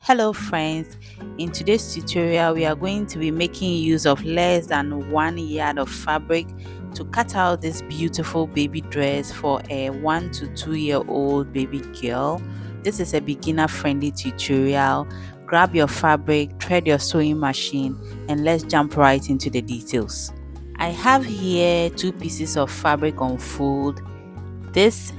Hello friends, in today's tutorial we are going to be making use of less than 1 yard of fabric to cut out this beautiful baby dress for a 1 to 2 year old baby girl. This is a beginner friendly tutorial. Grab your fabric, thread your sewing machine, and let's jump right into the details. I have here 2 pieces of fabric on fold. This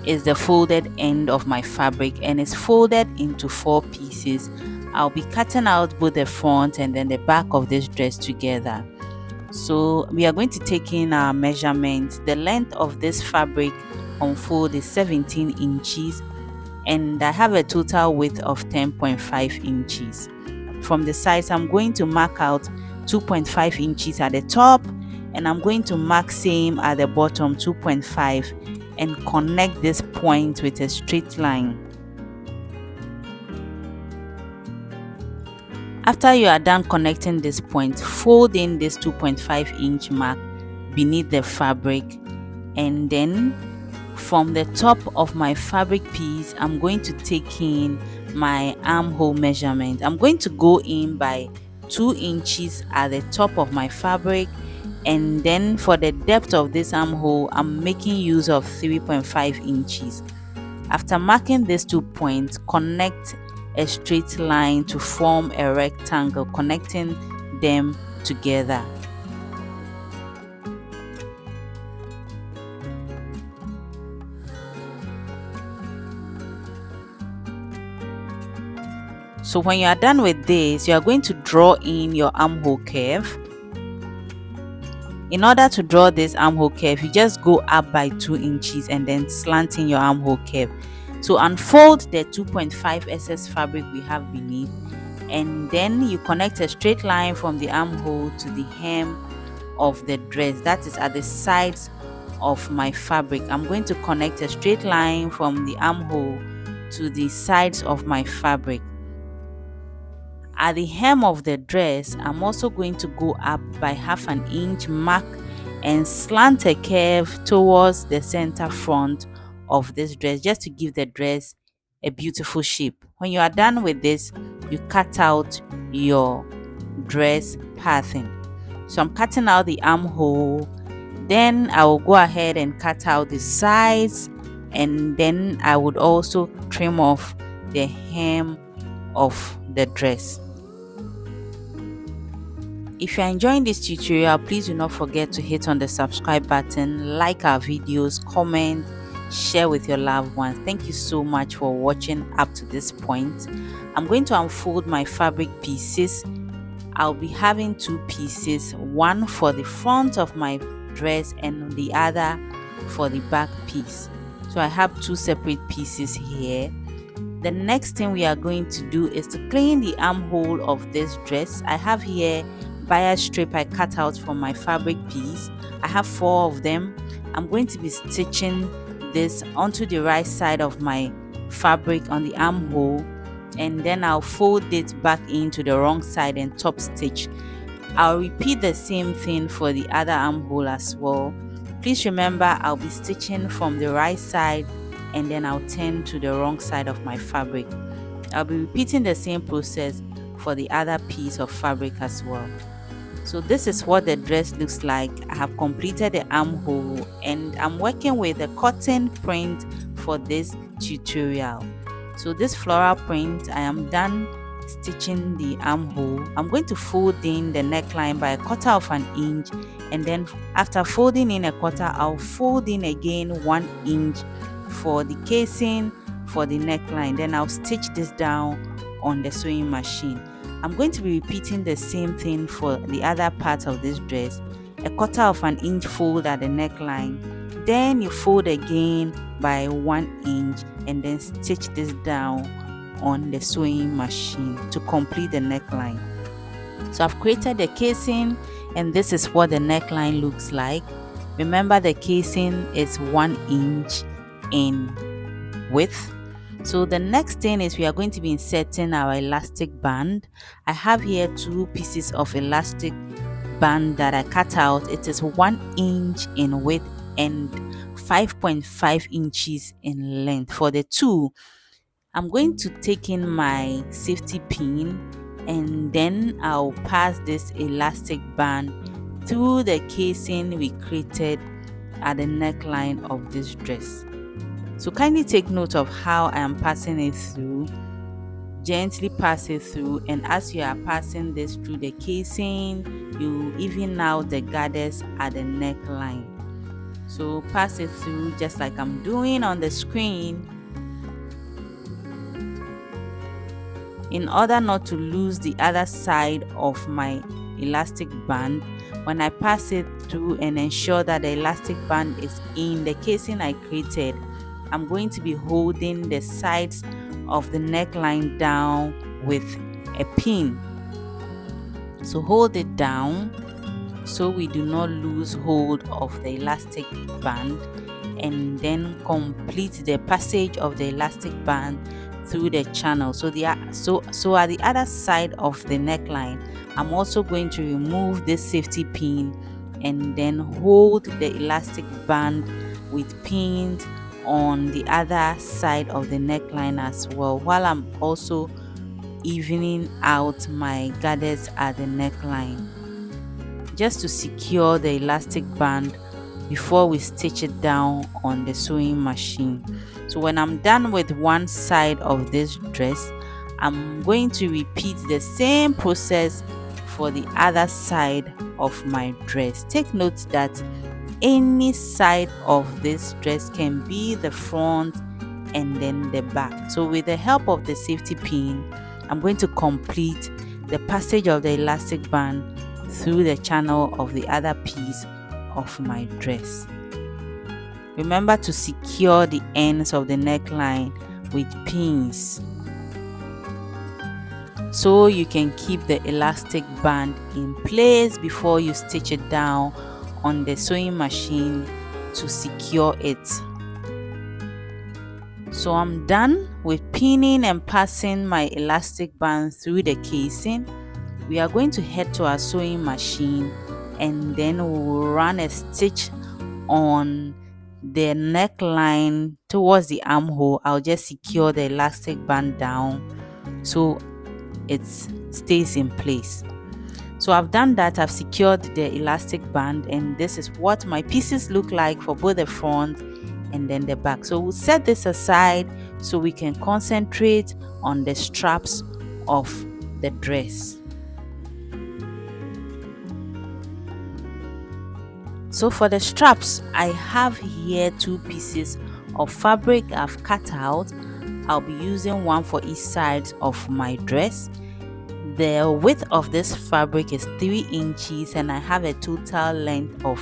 is the folded end of my fabric and it's folded into 4 pieces. I'll be cutting out both the front and then the back of this dress together. So we are going to take in our measurements. The length of this fabric on fold is 17 inches and I have a total width of 10.5 inches. From the sides, I'm going to mark out 2.5 inches at the top and I'm going to mark same at the bottom 2.5 and connect this point with a straight line. After you are done connecting this point, fold in this 2.5 inch mark beneath the fabric, and then from the top of my fabric piece I'm going to take in my armhole measurement. I'm going to go in by 2 inches at the top of my fabric, and then for the depth of this armhole I'm making use of 3.5 inches. After marking these 2 points, connect a straight line to form a rectangle connecting them together. So when you are done with this, you are going to draw in your armhole curve. In order to draw this armhole curve, you just go up by 2 inches and then slant in your armhole curve. So unfold the 2.5 excess fabric we have beneath, and then you connect a straight line from the armhole to the hem of the dress, that is at the sides of my fabric. I'm going to connect a straight line from the armhole to the sides of my fabric. At the hem of the dress, I'm also going to go up by half an inch, mark and slant a curve towards the center front of this dress just to give the dress a beautiful shape. When you are done with this, you cut out your dress pattern. So I'm cutting out the armhole, then I will go ahead and cut out the sides, and then I would also trim off the hem of the dress. If you're enjoying this tutorial, please do not forget to hit on the subscribe button, like our videos, comment, share with your loved ones. Thank you so much for watching up to this point. I'm going to unfold my fabric pieces. I'll be having 2 pieces, one for the front of my dress and the other for the back piece. So I have 2 separate pieces here. The next thing we are going to do is to clean the armhole of this dress. I have here bias strip I cut out from my fabric piece. I have 4 of them. I'm going to be stitching this onto the right side of my fabric on the armhole, and then I'll fold it back into the wrong side and top stitch. I'll repeat the same thing for the other armhole as well. Please remember I'll be stitching from the right side and then I'll turn to the wrong side of my fabric. I'll be repeating the same process for the other piece of fabric as well. So this is what the dress looks like. I have completed the armhole and I'm working with the cotton print for this tutorial. So this floral print, I am done stitching the armhole. I'm going to fold in the neckline by 1/4 of an inch, and then after folding in 1/4, I'll fold in again 1 inch for the casing for the neckline. Then I'll stitch this down on the sewing machine. I'm going to be repeating the same thing for the other part of this dress. 1/4 of an inch fold at the neckline, then you fold again by 1 inch and then stitch this down on the sewing machine to complete the neckline. So I've created the casing and this is what the neckline looks like. Remember, the casing is 1 inch in width. So the next thing is we are going to be inserting our elastic band. I have here 2 pieces of elastic band that I cut out. It is 1 inch in width and 5.5 inches in length. For the 2, I'm going to take in my safety pin, and then I'll pass this elastic band through the casing we created at the neckline of this dress. So kindly take note of how I am passing it through. Gently pass it through, and as you are passing this through the casing, you even out the gathers at the neckline. So pass it through just like I'm doing on the screen, in order not to lose the other side of my elastic band. When I pass it through and ensure that the elastic band is in the casing I created, I'm going to be holding the sides of the neckline down with a pin. So hold it down so we do not lose hold of the elastic band, and then complete the passage of the elastic band through the channel. So at the other side of the neckline, I'm also going to remove this safety pin and then hold the elastic band with pins on the other side of the neckline as well, while I'm also evening out my gathers at the neckline, just to secure the elastic band before we stitch it down on the sewing machine. So when I'm done with one side of this dress, I'm going to repeat the same process for the other side of my dress. Take note that any side of this dress can be the front and then the back. So with the help of the safety pin, I'm going to complete the passage of the elastic band through the channel of the other piece of my dress. Remember to secure the ends of the neckline with pins so you can keep the elastic band in place before you stitch it down on the sewing machine to secure it. So I'm done with pinning and passing my elastic band through the casing. We are going to head to our sewing machine, and then we'll run a stitch on the neckline towards the armhole. I'll just secure the elastic band down so it stays in place. So I've done that. I've secured the elastic band, and this is what my pieces look like for both the front and then the back. So we'll set this aside so we can concentrate on the straps of the dress. So for the straps, I have here two pieces of fabric I've cut out. I'll be using one for each side of my dress. The width of this fabric is 3 inches, and I have a total length of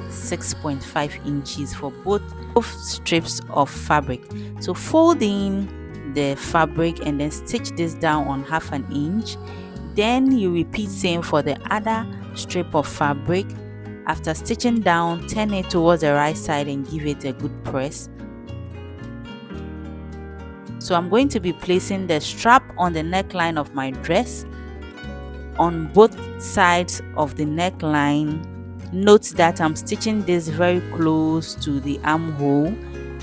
6.5 inches for both strips of fabric. So fold in the fabric and then stitch this down on 1/2 inch. Then you repeat same for the other strip of fabric. After stitching down, turn it towards the right side and give it a good press. So I'm going to be placing the strap on the neckline of my dress on both sides of the neckline. Note that I'm stitching this very close to the armhole.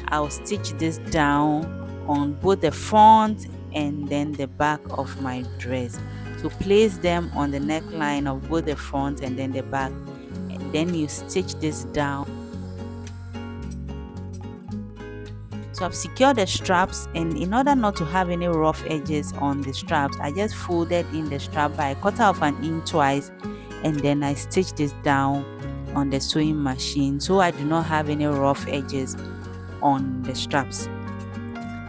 I'll stitch this down on both the front and then the back of my dress. So place them on the neckline of both the front and then the back, and then you stitch this down. So I've secured the straps, and in order not to have any rough edges on the straps, I just folded in the strap by 1/4 inch twice, and then I stitched this down on the sewing machine so I do not have any rough edges on the straps.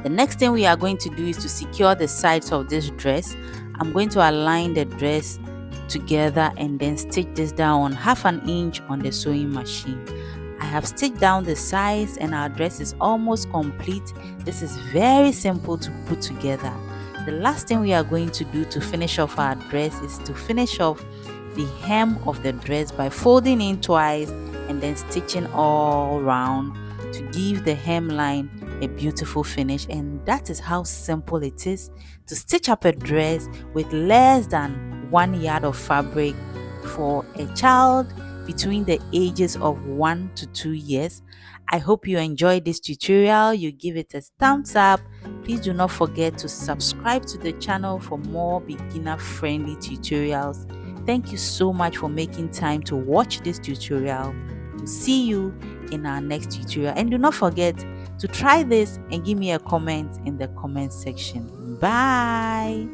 The next thing we are going to do is to secure the sides of this dress. I'm going to align the dress together and then stitch this down on 1/2 inch on the sewing machine. I have stitched down the sides and our dress is almost complete. This is very simple to put together. The last thing we are going to do to finish off our dress is to finish off the hem of the dress by folding in twice and then stitching all around to give the hemline a beautiful finish. And that is how simple it is to stitch up a dress with less than 1 yard of fabric for a child between the ages of 1 to 2 years. I hope you enjoyed this tutorial. You give it a thumbs up. Please do not forget to subscribe to the channel for more beginner friendly tutorials. Thank you so much for making time to watch this tutorial. We'll see you in our next tutorial, and do not forget to try this and give me a comment in the comment section. Bye.